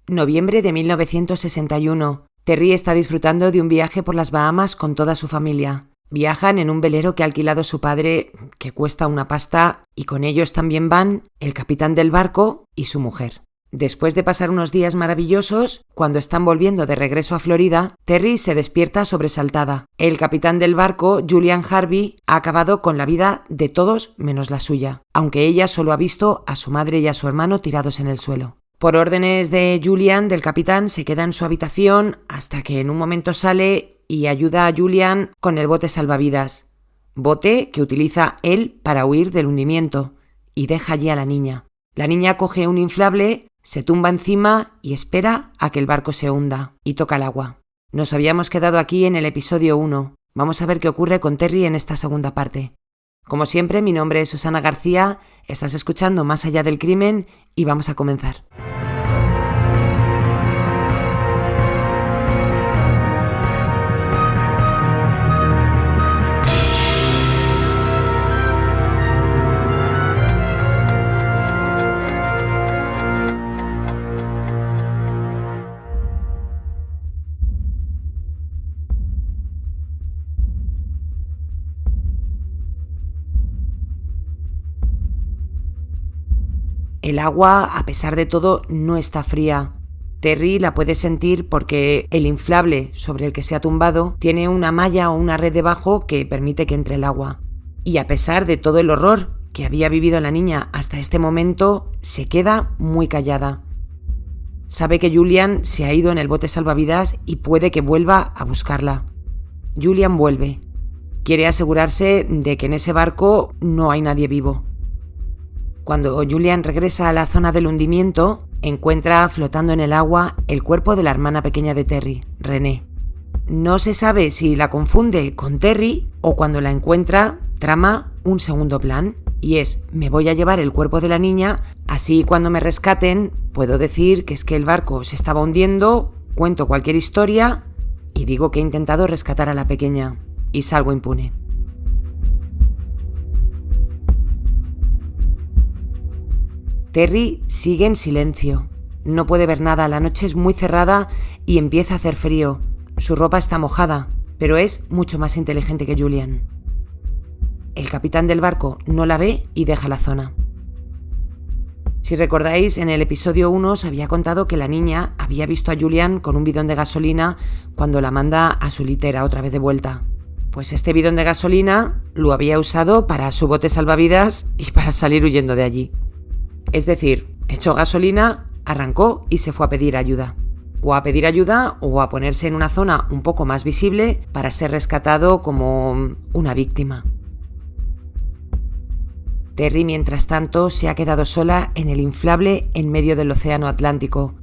Noviembre de 1961. Terry está disfrutando de un viaje por las Bahamas con toda su familia. Viajan en un velero que ha alquilado su padre, que cuesta una pasta, y con ellos también van el capitán del barco y su mujer. Después de pasar unos días maravillosos, cuando están volviendo de regreso a Florida, Terry se despierta sobresaltada. El capitán del barco, Julian Harvey, ha acabado con la vida de todos menos la suya, aunque ella solo ha visto a su madre y a su hermano tirados en el suelo. Por órdenes de Julian, del capitán, se queda en su habitación hasta que en un momento sale y ayuda a Julian con el bote salvavidas. Bote que utiliza él para huir del hundimiento y deja allí a la niña. La niña coge un inflable, se tumba encima y espera a que el barco se hunda y toca el agua. Nos habíamos quedado aquí en el episodio 1. Vamos a ver qué ocurre con Terry en esta segunda parte. Como siempre, mi nombre es Susana García, estás escuchando Más allá del crimen y vamos a comenzar. El agua, a pesar de todo, no está fría. Terry la puede sentir porque el inflable sobre el que se ha tumbado tiene una malla o una red debajo que permite que entre el agua. Y a pesar de todo el horror que había vivido la niña hasta este momento, se queda muy callada. Sabe que Julian se ha ido en el bote salvavidas y puede que vuelva a buscarla. Julian vuelve. Quiere asegurarse de que en ese barco no hay nadie vivo. Cuando Julian regresa a la zona del hundimiento, encuentra flotando en el agua el cuerpo de la hermana pequeña de Terry, Renee. No se sabe si la confunde con Terry o cuando la encuentra trama un segundo plan, y es: me voy a llevar el cuerpo de la niña, así cuando me rescaten puedo decir que es que el barco se estaba hundiendo, cuento cualquier historia y digo que he intentado rescatar a la pequeña y salgo impune. Terry sigue en silencio. No puede ver nada, la noche es muy cerrada y empieza a hacer frío. Su ropa está mojada, pero es mucho más inteligente que Julian. El capitán del barco no la ve y deja la zona. Si recordáis, en el episodio 1 os había contado que la niña había visto a Julian con un bidón de gasolina cuando la manda a su litera otra vez de vuelta. Pues este bidón de gasolina lo había usado para su bote salvavidas y para salir huyendo de allí. Es decir, echó gasolina, arrancó y se fue a pedir ayuda. O a pedir ayuda o a ponerse en una zona un poco más visible para ser rescatado como una víctima. Terry, mientras tanto, se ha quedado sola en el inflable en medio del océano Atlántico.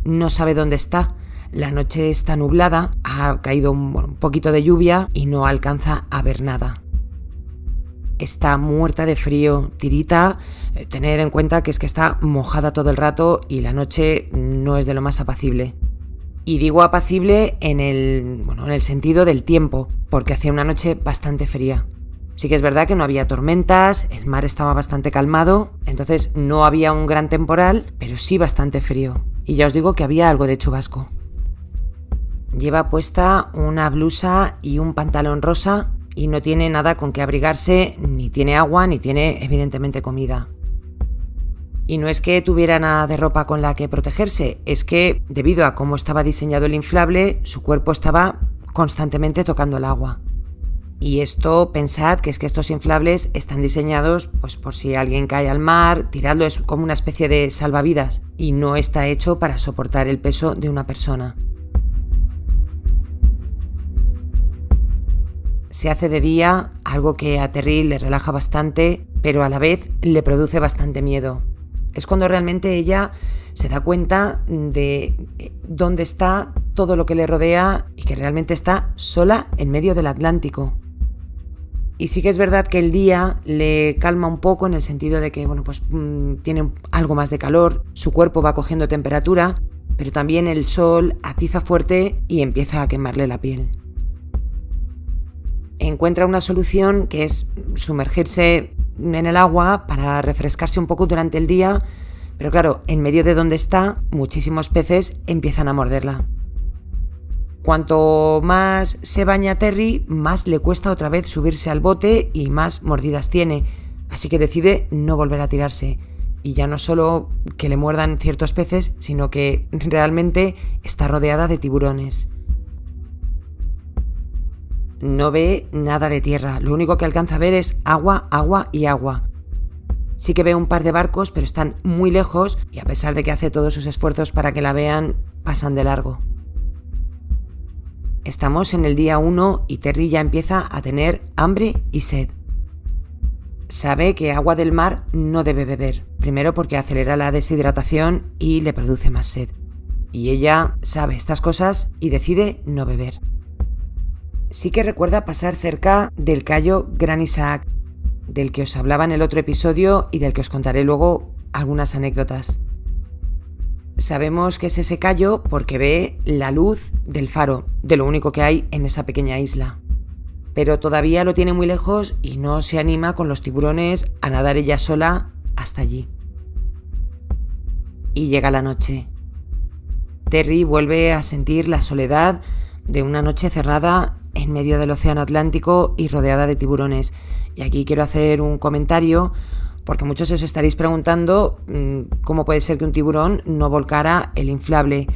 No sabe dónde está. La noche está nublada, ha caído un poquito de lluvia y no alcanza a ver nada. Está muerta de frío, tirita. Tened en cuenta que es que está mojada todo el rato y la noche no es de lo más apacible. Y digo apacible en el sentido del tiempo, porque hacía una noche bastante fría. Sí que es verdad que no había tormentas, el mar estaba bastante calmado, entonces no había un gran temporal, pero sí bastante frío. Y ya os digo que había algo de chubasco. Lleva puesta una blusa y un pantalón rosa y no tiene nada con que abrigarse, ni tiene agua, ni tiene evidentemente comida. Y no es que tuviera nada de ropa con la que protegerse, es que debido a cómo estaba diseñado el inflable, su cuerpo estaba constantemente tocando el agua. Y esto, pensad que es que estos inflables están diseñados pues por si alguien cae al mar, tirarlo es como una especie de salvavidas y no está hecho para soportar el peso de una persona. Se hace de día, algo que a Terry le relaja bastante, pero a la vez le produce bastante miedo. Es cuando realmente ella se da cuenta de dónde está todo lo que le rodea y que realmente está sola en medio del Atlántico. Y sí que es verdad que el día le calma un poco en el sentido de que tiene algo más de calor, su cuerpo va cogiendo temperatura, pero también el sol atiza fuerte y empieza a quemarle la piel. Encuentra una solución que es sumergirse en el agua para refrescarse un poco durante el día, Pero claro, en medio de donde está, muchísimos peces empiezan a morderla. Cuanto más se baña Terry, más le cuesta otra vez subirse al bote y más mordidas tiene, así que decide no volver a tirarse. Y ya no solo que le muerdan ciertos peces, sino que realmente está rodeada de tiburones. No ve nada de tierra, lo único que alcanza a ver es agua, agua y agua. Sí que ve un par de barcos, pero están muy lejos y a pesar de que hace todos sus esfuerzos para que la vean, pasan de largo. Estamos en el día 1 y Terry ya empieza a tener hambre y sed. Sabe que agua del mar no debe beber, primero porque acelera la deshidratación y le produce más sed. Y ella sabe estas cosas y decide no beber. Sí que recuerda pasar cerca del Cayo Gran Isaac, del que os hablaba en el otro episodio y del que os contaré luego algunas anécdotas. Sabemos que es ese cayo porque ve la luz del faro, de lo único que hay en esa pequeña isla. Pero todavía lo tiene muy lejos y no se anima con los tiburones a nadar ella sola hasta allí. Y llega la noche. Terry vuelve a sentir la soledad de una noche cerrada en medio del océano Atlántico y rodeada de tiburones. Y aquí quiero hacer un comentario porque muchos os estaréis preguntando cómo puede ser que un tiburón no volcara el inflable.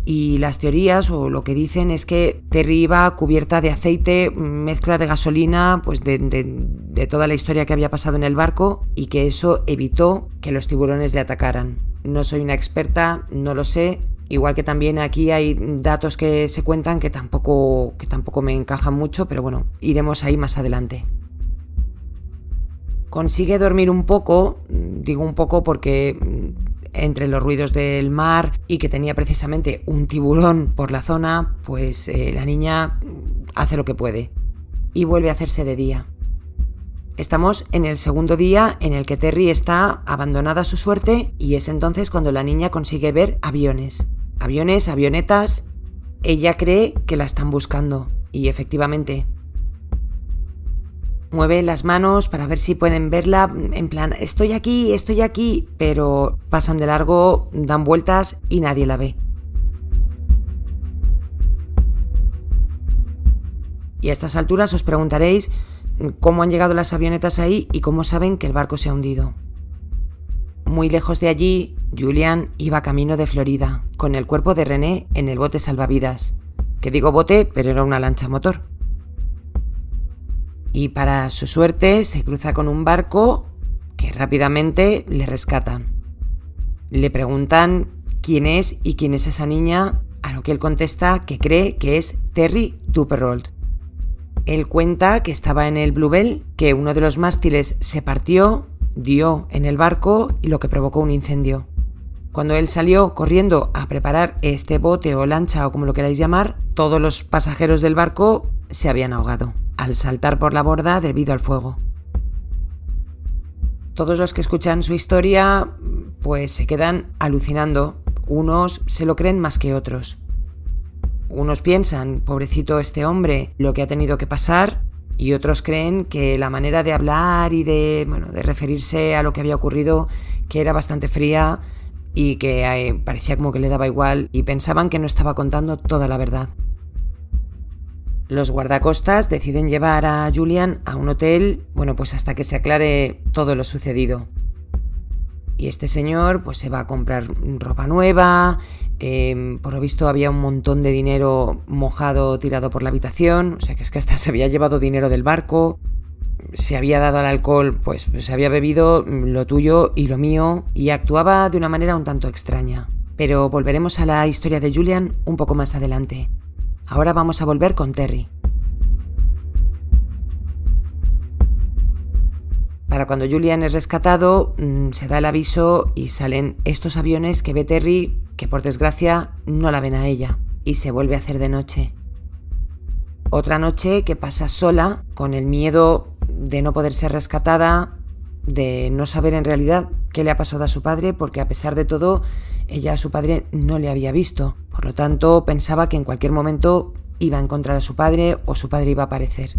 Y las teorías o lo que dicen es que Terry iba cubierta de aceite, mezcla de gasolina, pues de toda la historia que había pasado en el barco y que eso evitó que los tiburones le atacaran. No soy una experta, no lo sé. Igual que también aquí hay datos que se cuentan que tampoco me encajan mucho, pero bueno, iremos ahí más adelante. Consigue dormir un poco, digo un poco porque entre los ruidos del mar y que tenía precisamente un tiburón por la zona, pues la niña hace lo que puede y vuelve a hacerse de día. Estamos en el segundo día en el que Terry está abandonada a su suerte y es entonces cuando la niña consigue ver aviones, avionetas. Ella cree que la están buscando y efectivamente mueve las manos para ver si pueden verla, en plan, estoy aquí, pero pasan de largo, dan vueltas y nadie la ve. Y a estas alturas os preguntaréis cómo han llegado las avionetas ahí y cómo saben que el barco se ha hundido. Muy lejos de allí, Julian iba camino de Florida, con el cuerpo de René en el bote salvavidas. Que digo bote, pero era una lancha a motor. Y para su suerte se cruza con un barco que rápidamente le rescata. Le preguntan quién es y quién es esa niña, a lo que él contesta que cree que es Terry Tupperrold. Él cuenta que estaba en el Bluebell, que uno de los mástiles se partió, dio en el barco y lo que provocó un incendio. Cuando él salió corriendo a preparar este bote o lancha o como lo queráis llamar, todos los pasajeros del barco se habían ahogado al saltar por la borda debido al fuego. Todos los que escuchan su historia pues se quedan alucinando. Unos se lo creen más que otros. Unos piensan, pobrecito este hombre, lo que ha tenido que pasar, y otros creen que la manera de hablar y de referirse a lo que había ocurrido, que era bastante fría y que parecía como que le daba igual, y pensaban que no estaba contando toda la verdad. Los guardacostas deciden llevar a Julian a un hotel, pues hasta que se aclare todo lo sucedido. Y este señor pues se va a comprar ropa nueva, por lo visto había un montón de dinero mojado tirado por la habitación, o sea que es que hasta se había llevado dinero del barco, se había dado al alcohol, pues se había bebido lo tuyo y lo mío, y actuaba de una manera un tanto extraña. Pero volveremos a la historia de Julian un poco más adelante. Ahora vamos a volver con Terry. Para cuando Julian es rescatado, se da el aviso y salen estos aviones que ve Terry, que por desgracia no la ven a ella, y se vuelve a hacer de noche. Otra noche que pasa sola, con el miedo de no poder ser rescatada, de no saber en realidad qué le ha pasado a su padre, porque a pesar de todo, ella a su padre no le había visto. Por lo tanto, pensaba que en cualquier momento iba a encontrar a su padre o su padre iba a aparecer.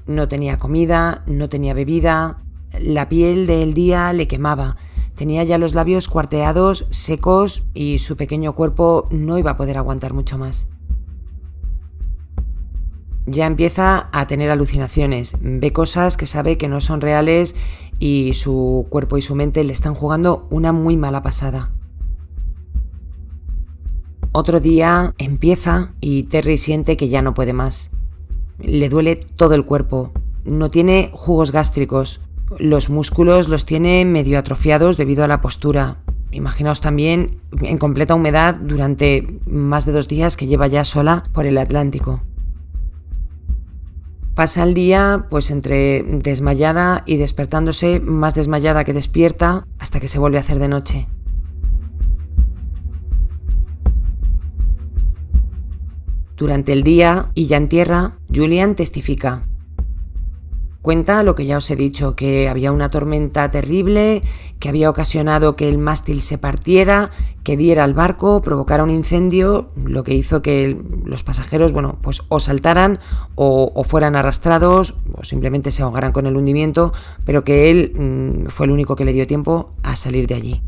No tenía comida, no tenía bebida, la piel del día le quemaba. Tenía ya los labios cuarteados, secos, y su pequeño cuerpo no iba a poder aguantar mucho más. Ya empieza a tener alucinaciones, ve cosas que sabe que no son reales y su cuerpo y su mente le están jugando una muy mala pasada. Otro día empieza y Terry siente que ya no puede más. Le duele todo el cuerpo, no tiene jugos gástricos, los músculos los tiene medio atrofiados debido a la postura. Imaginaos también en completa humedad durante más de 2 días que lleva ya sola por el Atlántico. Pasa el día pues entre desmayada y despertándose, más desmayada que despierta, hasta que se vuelve a hacer de noche. Durante el día, y ya en tierra, Julian testifica. Cuenta lo que ya os he dicho, que había una tormenta terrible, que había ocasionado que el mástil se partiera, que diera al barco, provocara un incendio, lo que hizo que los pasajeros, pues o saltaran o fueran arrastrados o simplemente se ahogaran con el hundimiento, pero que él fue el único que le dio tiempo a salir de allí.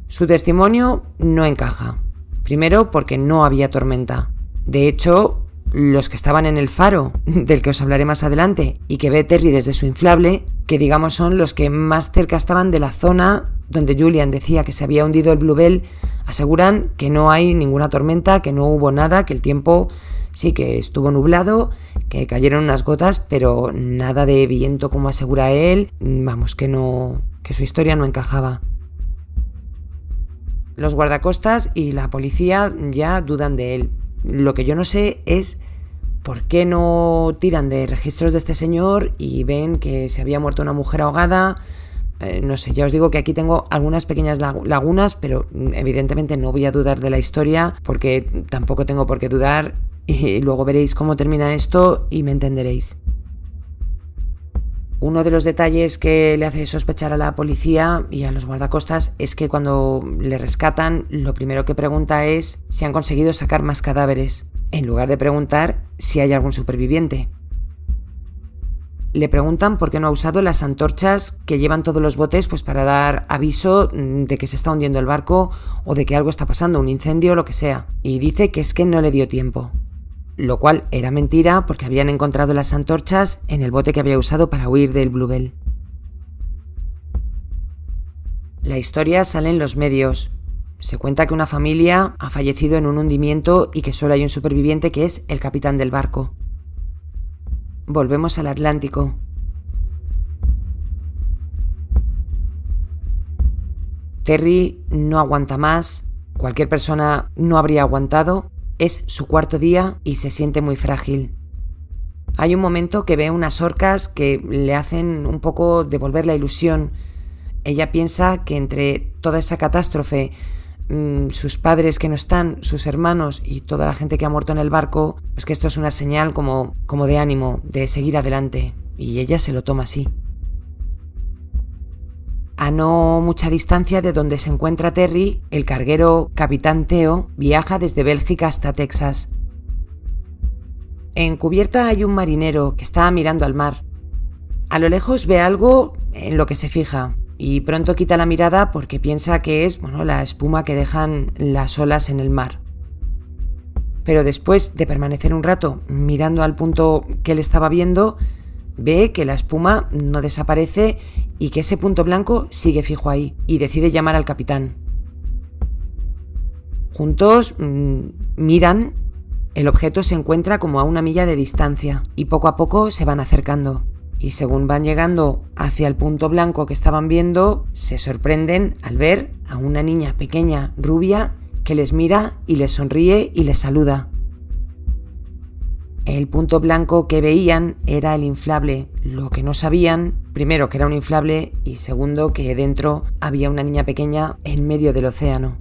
Su testimonio no encaja. Primero porque no había tormenta. De hecho, los que estaban en el faro, del que os hablaré más adelante, y que ve Terry desde su inflable, que digamos son los que más cerca estaban de la zona donde Julian decía que se había hundido el Bluebell, aseguran que no hay ninguna tormenta, que no hubo nada, que el tiempo sí que estuvo nublado, que cayeron unas gotas, pero nada de viento como asegura él, que su historia no encajaba. Los guardacostas y la policía ya dudan de él. Lo que yo no sé es por qué no tiran de registros de este señor y ven que se había muerto una mujer ahogada. No sé, ya os digo que aquí tengo algunas pequeñas lagunas, pero evidentemente no voy a dudar de la historia porque tampoco tengo por qué dudar y luego veréis cómo termina esto y me entenderéis. Uno de los detalles que le hace sospechar a la policía y a los guardacostas es que cuando le rescatan, lo primero que pregunta es si han conseguido sacar más cadáveres, en lugar de preguntar si hay algún superviviente. Le preguntan por qué no ha usado las antorchas que llevan todos los botes pues para dar aviso de que se está hundiendo el barco o de que algo está pasando, un incendio o lo que sea. Y dice que es que no le dio tiempo. Lo cual era mentira porque habían encontrado las antorchas en el bote que había usado para huir del Bluebell. La historia sale en los medios. Se cuenta que una familia ha fallecido en un hundimiento y que solo hay un superviviente que es el capitán del barco. Volvemos al Atlántico. Terry no aguanta más, cualquier persona no habría aguantado. Es su 4.º día y se siente muy frágil. Hay un momento que ve unas orcas que le hacen un poco devolver la ilusión. Ella piensa que entre toda esa catástrofe, sus padres que no están, sus hermanos y toda la gente que ha muerto en el barco, pues que esto es una señal como de ánimo, de seguir adelante. Y ella se lo toma así. A no mucha distancia de donde se encuentra Terry, el carguero Capitán Theo viaja desde Bélgica hasta Texas. En cubierta hay un marinero que está mirando al mar. A lo lejos ve algo en lo que se fija y pronto quita la mirada porque piensa que es la espuma que dejan las olas en el mar. Pero después de permanecer un rato mirando al punto que él estaba viendo, ve que la espuma no desaparece y que ese punto blanco sigue fijo ahí y decide llamar al capitán. Juntos miran, el objeto se encuentra como a 1 milla de distancia y poco a poco se van acercando. Y según van llegando hacia el punto blanco que estaban viendo, se sorprenden al ver a una niña pequeña, rubia, que les mira y les sonríe y les saluda. El punto blanco que veían era el inflable. Lo que no sabían, primero que era un inflable y segundo que dentro había una niña pequeña en medio del océano.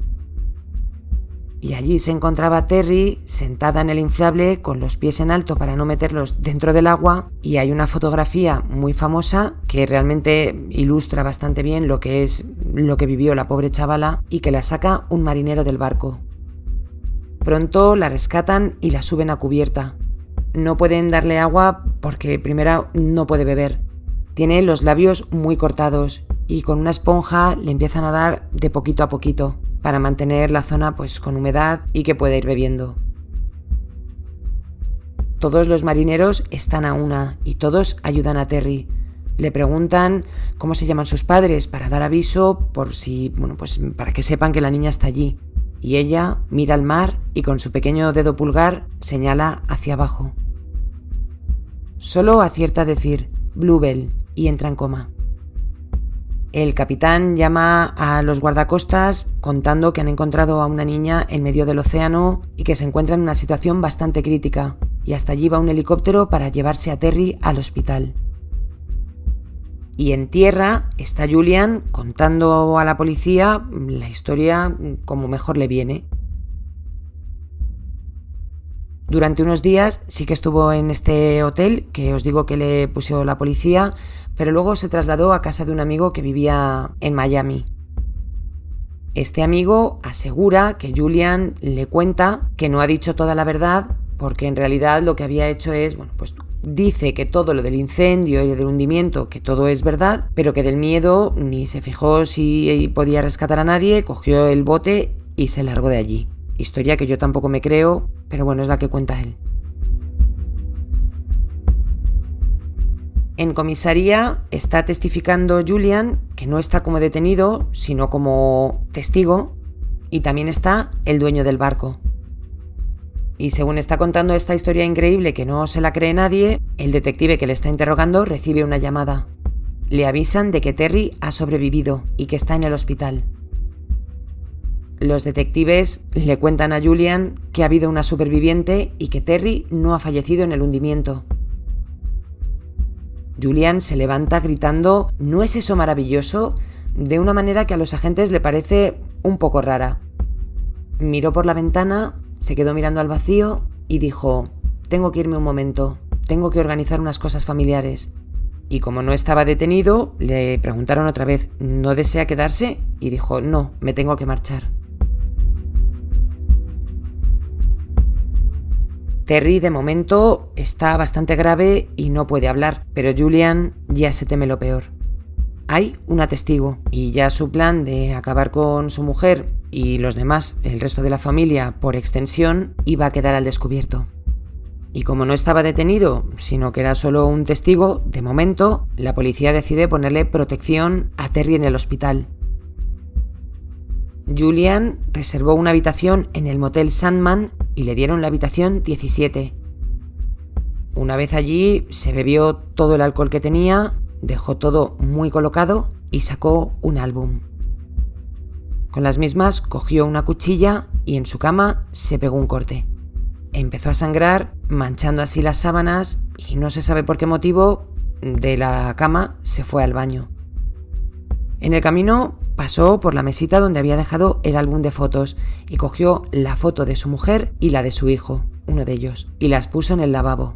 Y allí se encontraba Terry sentada en el inflable con los pies en alto para no meterlos dentro del agua y hay una fotografía muy famosa que realmente ilustra bastante bien lo que vivió la pobre chavala y que la saca un marinero del barco. Pronto la rescatan y la suben a cubierta. No pueden darle agua porque primero no puede beber. Tiene los labios muy cortados y con una esponja le empiezan a dar de poquito a poquito para mantener la zona pues con humedad y que pueda ir bebiendo. Todos los marineros están a una y todos ayudan a Terry. Le preguntan cómo se llaman sus padres para dar aviso para que sepan que la niña está allí. Y ella mira al mar y con su pequeño dedo pulgar señala hacia abajo. Solo acierta a decir Bluebell y entra en coma. El capitán llama a los guardacostas contando que han encontrado a una niña en medio del océano y que se encuentra en una situación bastante crítica, y hasta allí va un helicóptero para llevarse a Terry al hospital. Y en tierra está Julian contando a la policía la historia como mejor le viene. Durante unos días sí que estuvo en este hotel que os digo que le puso la policía, pero luego se trasladó a casa de un amigo que vivía en Miami. Este amigo asegura que Julian le cuenta que no ha dicho toda la verdad porque en realidad lo que había hecho es, dice que todo lo del incendio y del hundimiento, que todo es verdad, pero que del miedo ni se fijó si podía rescatar a nadie, cogió el bote y se largó de allí. Historia que yo tampoco me creo, pero bueno, es la que cuenta él. En comisaría está testificando Julian, que no está como detenido, sino como testigo, y también está el dueño del barco. Y según está contando esta historia increíble que no se la cree nadie, el detective que le está interrogando recibe una llamada. Le avisan de que Terry ha sobrevivido y que está en el hospital. Los detectives le cuentan a Julian que ha habido una superviviente y que Terry no ha fallecido en el hundimiento. Julian se levanta gritando «¿No es eso maravilloso?», de una manera que a los agentes le parece un poco rara. Miró por la ventana, se quedó mirando al vacío y dijo «Tengo que irme un momento, tengo que organizar unas cosas familiares». Y como no estaba detenido, le preguntaron otra vez «¿No desea quedarse?», y dijo «No, me tengo que marchar». Terry de momento está bastante grave y no puede hablar, pero Julian ya se teme lo peor. Hay una testigo y ya su plan de acabar con su mujer y los demás, el resto de la familia, por extensión, iba a quedar al descubierto. Y como no estaba detenido, sino que era solo un testigo, de momento, la policía decide ponerle protección a Terry en el hospital. Julian reservó una habitación en el motel Sandman y le dieron la habitación 17. Una vez allí, se bebió todo el alcohol que tenía, dejó todo muy colocado y sacó un álbum. Con las mismas cogió una cuchilla y en su cama se pegó un corte. Empezó a sangrar, manchando así las sábanas y no se sabe por qué motivo, de la cama se fue al baño. En el camino pasó por la mesita donde había dejado el álbum de fotos y cogió la foto de su mujer y la de su hijo, uno de ellos, y las puso en el lavabo.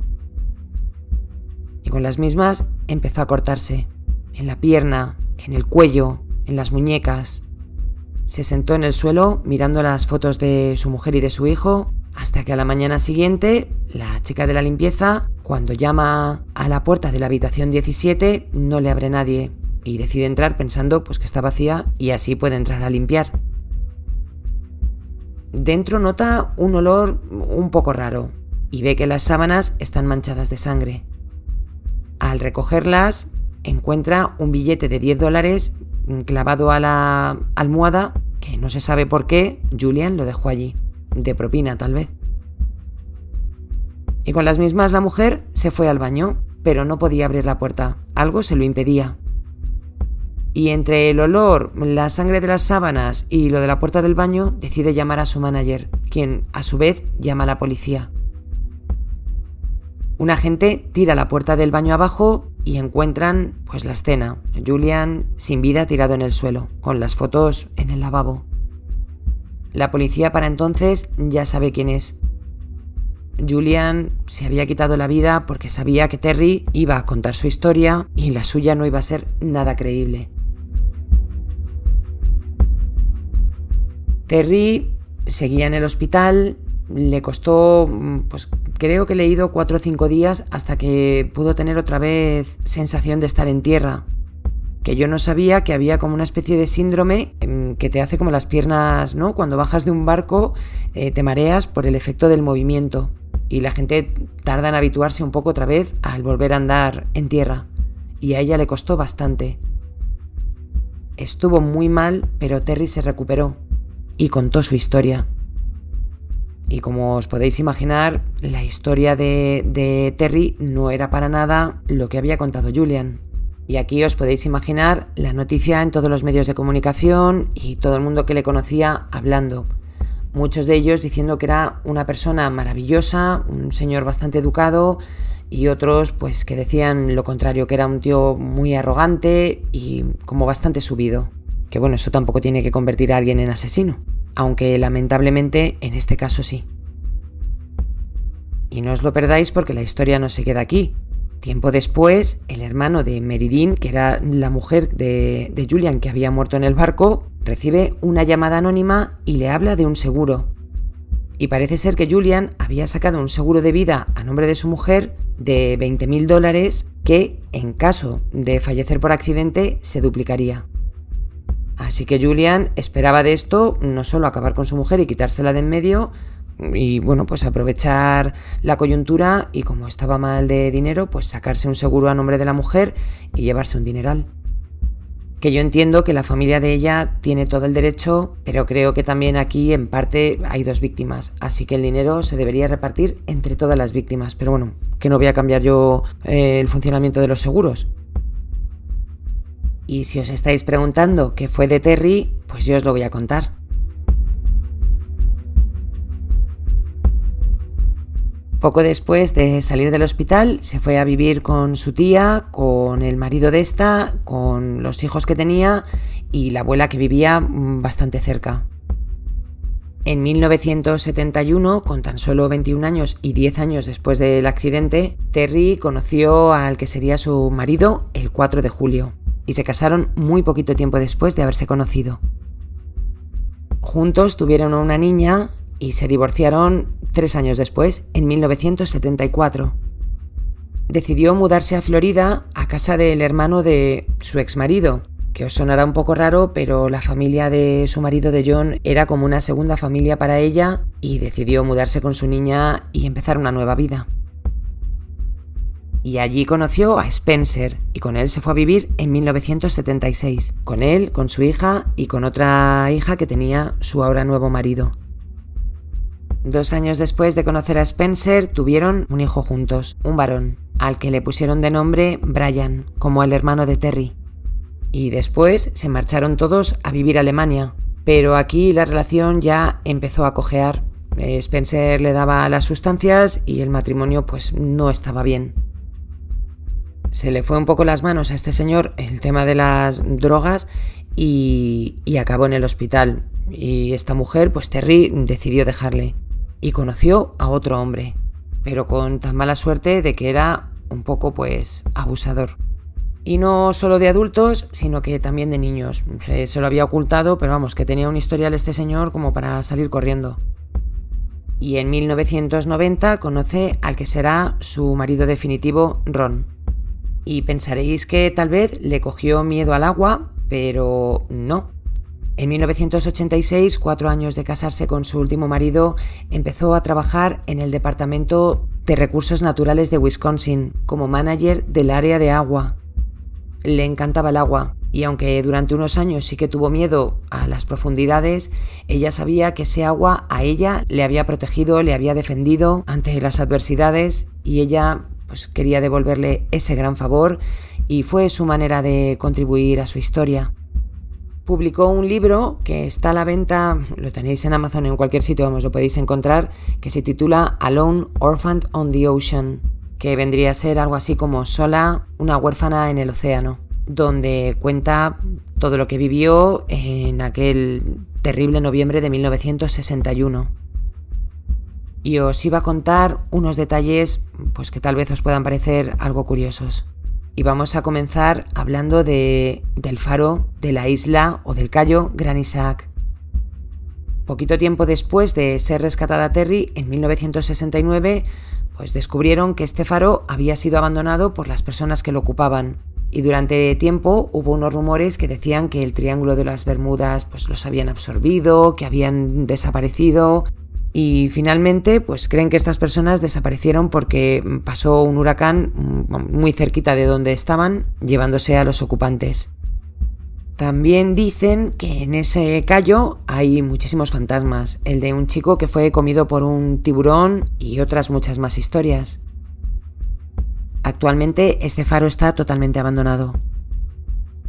Y con las mismas empezó a cortarse, en la pierna, en el cuello, en las muñecas. Se sentó en el suelo mirando las fotos de su mujer y de su hijo, hasta que a la mañana siguiente, la chica de la limpieza, cuando llama a la puerta de la habitación 17, no le abre nadie. Y decide entrar pensando que está vacía y así puede entrar a limpiar. Dentro nota un olor un poco raro y ve que las sábanas están manchadas de sangre. Al recogerlas, encuentra un billete de $10 clavado a la almohada, que no se sabe por qué Julian lo dejó allí, de propina tal vez. Y con las mismas la mujer se fue al baño, pero no podía abrir la puerta, algo se lo impedía. Y entre el olor, la sangre de las sábanas y lo de la puerta del baño, decide llamar a su manager, quien a su vez llama a la policía. Un agente tira la puerta del baño abajo y encuentran la escena, Julian sin vida tirado en el suelo, con las fotos en el lavabo. La policía para entonces ya sabe quién es. Julian se había quitado la vida porque sabía que Terry iba a contar su historia y la suya no iba a ser nada creíble. Terry seguía en el hospital, le costó, creo que he leído 4 o 5 días hasta que pudo tener otra vez sensación de estar en tierra. que yo no sabía que había como una especie de síndrome que te hace como las piernas, ¿no? Cuando bajas de un barco te mareas por el efecto del movimiento y la gente tarda en habituarse un poco otra vez al volver a andar en tierra. Y a ella le costó bastante. Estuvo muy mal, pero Terry se recuperó y contó su historia. Y como os podéis imaginar, la historia de Terry no era para nada lo que había contado Julian. Y aquí os podéis imaginar la noticia en todos los medios de comunicación y todo el mundo que le conocía hablando. Muchos de ellos diciendo que era una persona maravillosa, un señor bastante educado, y otros pues que decían lo contrario, que era un tío muy arrogante y como bastante subido. Que bueno, eso tampoco tiene que convertir a alguien en asesino, aunque lamentablemente en este caso sí. Y no os lo perdáis porque la historia no se queda aquí. Tiempo después, el hermano de Meridine, que era la mujer de Julian que había muerto en el barco, recibe una llamada anónima y le habla de un seguro. Y parece ser que Julian había sacado un seguro de vida a nombre de su mujer de $20,000 que, en caso de fallecer por accidente, se duplicaría. Así que Julian esperaba de esto no solo acabar con su mujer y quitársela de en medio, y bueno, pues aprovechar la coyuntura y como estaba mal de dinero, pues sacarse un seguro a nombre de la mujer y llevarse un dineral. Que yo entiendo que la familia de ella tiene todo el derecho, pero creo que también aquí en parte hay dos víctimas, así que el dinero se debería repartir entre todas las víctimas, pero bueno, que no voy a cambiar yo el funcionamiento de los seguros. Y si os estáis preguntando qué fue de Terry, pues yo os lo voy a contar. Poco después de salir del hospital, se fue a vivir con su tía, con el marido de esta, con los hijos que tenía y la abuela que vivía bastante cerca. En 1971, con tan solo 21 años y 10 años después del accidente, Terry conoció al que sería su marido el 4 de julio y se casaron muy poquito tiempo después de haberse conocido. Juntos tuvieron una niña y se divorciaron 3 años después, en 1974. Decidió mudarse a Florida a casa del hermano de su exmarido, que os sonará un poco raro, pero la familia de su marido de John era como una segunda familia para ella y decidió mudarse con su niña y empezar una nueva vida. Y allí conoció a Spencer y con él se fue a vivir en 1976, con él, con su hija y con otra hija que tenía su ahora nuevo marido. 2 años después de conocer a Spencer, tuvieron un hijo juntos, un varón, al que le pusieron de nombre Brian, como el hermano de Terry. Y después se marcharon todos a vivir a Alemania, pero aquí la relación ya empezó a cojear. Spencer le daba las sustancias y el matrimonio pues no estaba bien. Se le fue un poco las manos a este señor el tema de las drogas y acabó en el hospital. Y esta mujer, pues Terry, decidió dejarle. Y conoció a otro hombre, pero con tan mala suerte de que era un poco, pues, abusador. Y no solo de adultos, sino que también de niños. Se lo había ocultado, pero vamos, que tenía un historial este señor como para salir corriendo. Y en 1990 conoce al que será su marido definitivo, Ron. Y pensaréis que tal vez le cogió miedo al agua, pero no. En 1986, 4 años de casarse con su último marido, empezó a trabajar en el Departamento de Recursos Naturales de Wisconsin como manager del área de agua. Le encantaba el agua y aunque durante unos años sí que tuvo miedo a las profundidades, ella sabía que ese agua a ella le había protegido, le había defendido ante las adversidades y ella pues quería devolverle ese gran favor y fue su manera de contribuir a su historia. Publicó un libro que está a la venta, lo tenéis en Amazon, en cualquier sitio, vamos, lo podéis encontrar, que se titula Alone, Orphaned on the Ocean, que vendría a ser algo así como Sola, una huérfana en el océano, donde cuenta todo lo que vivió en aquel terrible noviembre de 1961. Y os iba a contar unos detalles pues que tal vez os puedan parecer algo curiosos. Y vamos a comenzar hablando del faro de la isla o del Cayo Gran Isaac. Poquito tiempo después de ser rescatada Terry, en 1969, pues descubrieron que este faro había sido abandonado por las personas que lo ocupaban Y durante tiempo hubo unos rumores que decían que el Triángulo de las Bermudas pues los habían absorbido, que habían desaparecido. Y finalmente pues creen que estas personas desaparecieron porque pasó un huracán muy cerquita de donde estaban, llevándose a los ocupantes. También dicen que en ese cayó hay muchísimos fantasmas, el de un chico que fue comido por un tiburón y otras muchas más historias. Actualmente este faro está totalmente abandonado.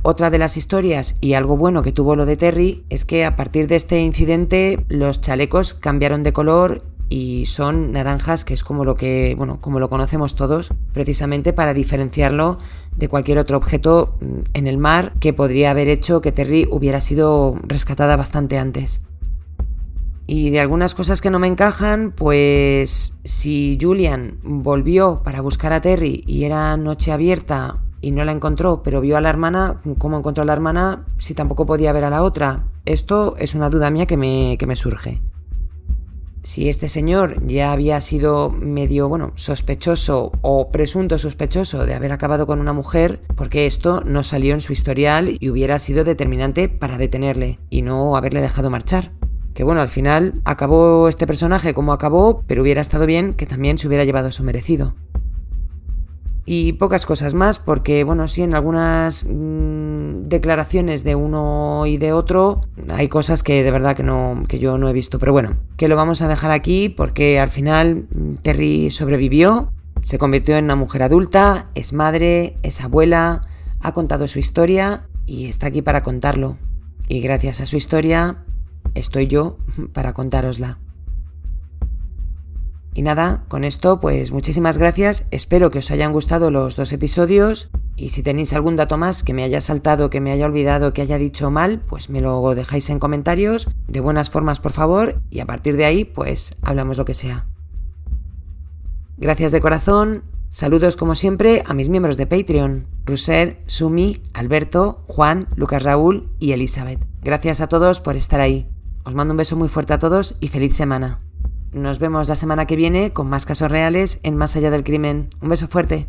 Otra de las historias, y algo bueno que tuvo lo de Terry, es que a partir de este incidente los chalecos cambiaron de color y son naranjas, que es como lo conocemos todos, precisamente para diferenciarlo de cualquier otro objeto en el mar que podría haber hecho que Terry hubiera sido rescatada bastante antes. Y de algunas cosas que no me encajan, pues si Julian volvió para buscar a Terry y era noche abierta y no la encontró, pero vio a la hermana, ¿cómo encontró a la hermana si tampoco podía ver a la otra? Esto es una duda mía que me surge. Si este señor ya había sido medio, sospechoso o presunto sospechoso de haber acabado con una mujer, porque esto no salió en su historial y hubiera sido determinante para detenerle y no haberle dejado marchar. Que al final acabó este personaje como acabó, pero hubiera estado bien que también se hubiera llevado su merecido. Y pocas cosas más, porque sí, en algunas declaraciones de uno y de otro hay cosas que de verdad que yo no he visto, pero que lo vamos a dejar aquí porque al final Terry sobrevivió, se convirtió en una mujer adulta, es madre, es abuela, ha contado su historia y está aquí para contarlo. Y gracias a su historia estoy yo para contárosla. Y nada, con esto pues muchísimas gracias, espero que os hayan gustado los 2 episodios y si tenéis algún dato más que me haya saltado, que me haya olvidado, que haya dicho mal, pues me lo dejáis en comentarios, de buenas formas por favor, y a partir de ahí pues hablamos lo que sea. Gracias de corazón, saludos como siempre a mis miembros de Patreon, Ruser, Sumi, Alberto, Juan, Lucas Raúl y Elizabeth. Gracias a todos por estar ahí. Os mando un beso muy fuerte a todos y feliz semana. Nos vemos la semana que viene con más casos reales en Más allá del crimen. Un beso fuerte.